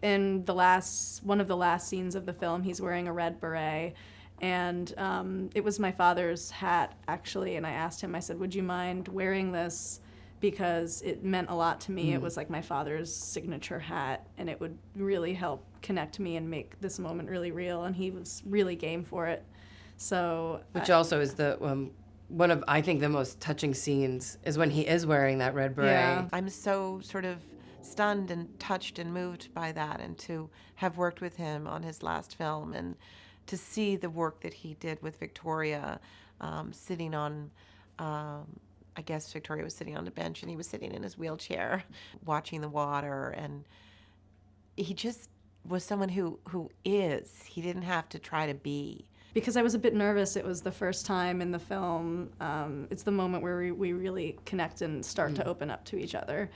in one of the last scenes of the film, he's wearing a red beret. And it was my father's hat, actually. And I asked him, I said, would you mind wearing this? Because it meant a lot to me. It was like my father's signature hat, and it would really help connect me and make this moment really real. And he was really game for it. So, which also is the one of, I think, the most touching scenes is when he is wearing that red beret. Yeah. I'm so sort of stunned and touched and moved by that, and to have worked with him on his last film and to see the work that he did with Victoria, sitting on, I guess Victoria was sitting on the bench and he was sitting in his wheelchair watching the water, and he just was someone who is. He didn't have to try to be. Because I was a bit nervous, it was the first time in the film. It's the moment where we really connect and start to open up to each other.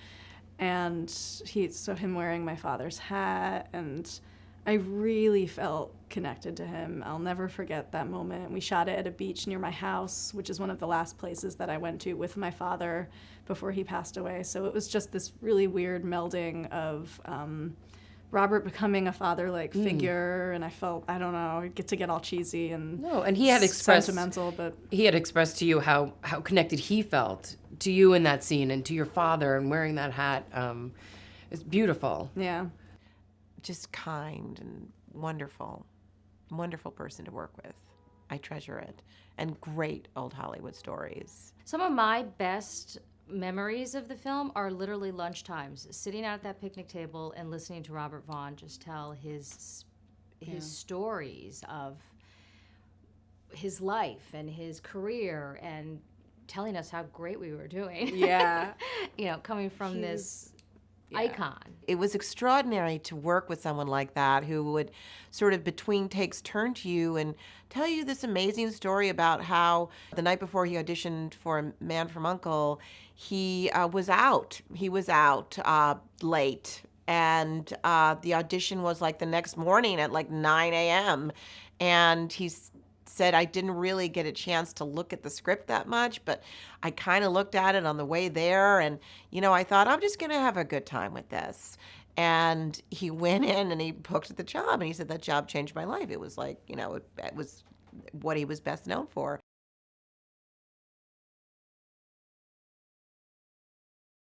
And him wearing my father's hat, and I really felt connected to him. I'll never forget that moment. We shot it at a beach near my house, which is one of the last places that I went to with my father before he passed away. So it was just this really weird melding of Robert becoming a father-like figure, and I felt, I don't know, I get all cheesy and he had expressed sentimental, but he had expressed to you how connected he felt to you in that scene and to your father, and wearing that hat. It's beautiful. Yeah. Just kind and wonderful person to work with. I treasure it. And great old Hollywood stories. Some of my best memories of the film are literally lunchtimes, sitting out at that picnic table and listening to Robert Vaughn just tell his stories of his life and his career, and telling us how great we were doing. Yeah. Coming from this icon. It was extraordinary to work with someone like that, who would sort of between takes turn to you and tell you this amazing story about how the night before he auditioned for Man from U.N.C.L.E., he was out. He was out late, and the audition was like the next morning at like 9 a.m. And he's said, I didn't really get a chance to look at the script that much, but I kind of looked at it on the way there, and I thought, I'm just going to have a good time with this. And he went in and he booked the job, and he said, that job changed my life. It was like, it was what he was best known for.